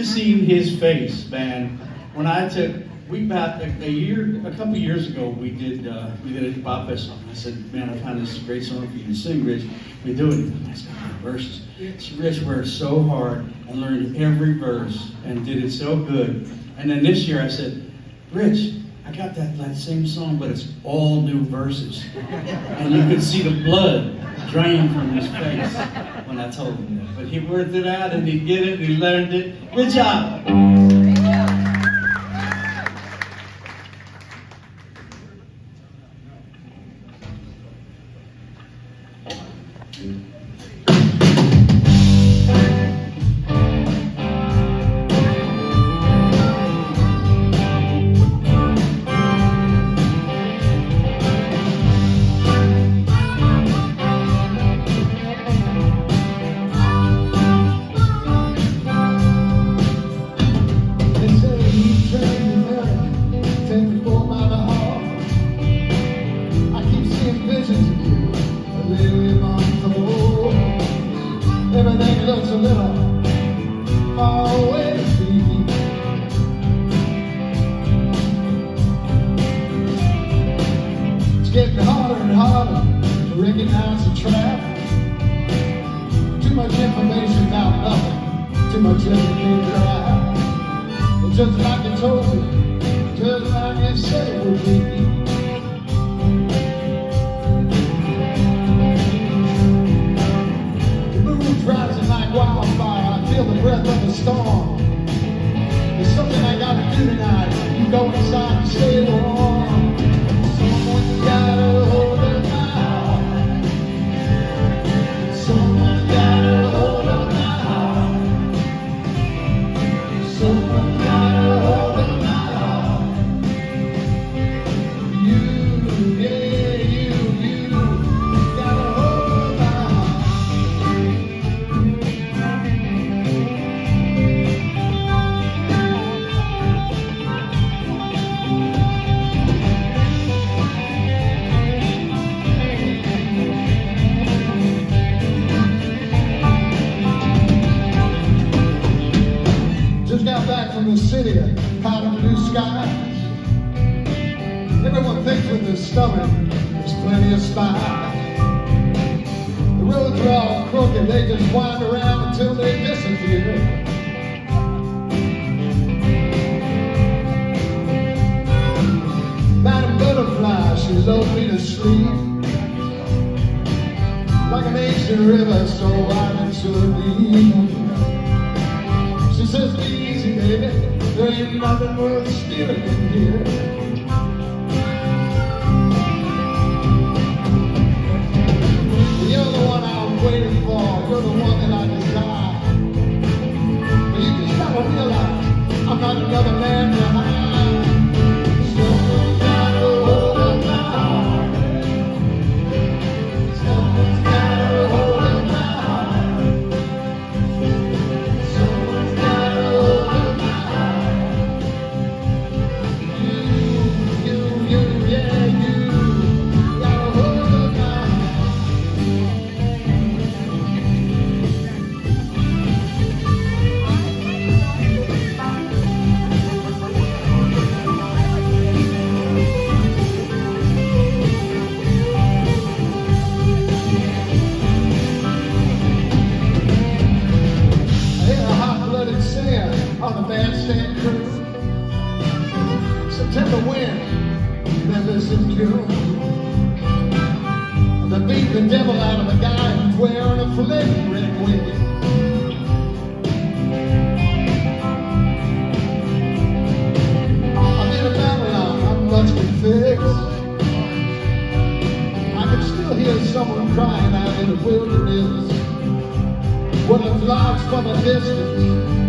have seen his face, man. When I took, a couple years ago, we did a Annual-BobFest song. I said, man, I found this great song for you to sing, Rich. We do it. I said, verses. So Rich worked so hard and learned every verse and did it so good. And then this year I said, Rich, I got that same song, but it's all new verses. And you could see the blood drain from his face when I told him that. But he worked it out and he did it and he learned it. Good job. Everything looks a little far away from me. It's getting harder and harder to recognize the trap. Too much information about nothing, too much everything dry. But just like I told you, just like you said it would be. Rising like wildfire, I feel the breath of the storm. There's something I gotta do tonight. You go inside and stay warm. Someone's gotta hold up my heart. Someone's gotta hold up my heart. Someone's gotta hold up my heart. You, yeah, you gotta hold up my heart. From the city, out of the blue skies. Everyone thinks with their stomach there's plenty of spies. The roads are all crooked, they just wind around until they disappear. Madam Butterfly, she lulled me to sleep. Like an ancient river, so wide and so deep. She says, be easy, baby, there ain't nothing worth stealing in here. You're the one I'm waiting for, you're the one that I desire. But you just gotta realize, I'm not another man behind. Someone's gotta hold up my heart. Someone's gotta hold up my heart. Someone's gotta hold up my heart. You, yeah, you gotta hold up my heart. On the bandstand crew, September wind, Memphis in June. And they beat the devil out of a guy who's wearing a flaming red wig. I'm in a Babylon, I'm much confixed. I can still hear someone crying out in the wilderness. When it flies from a distance,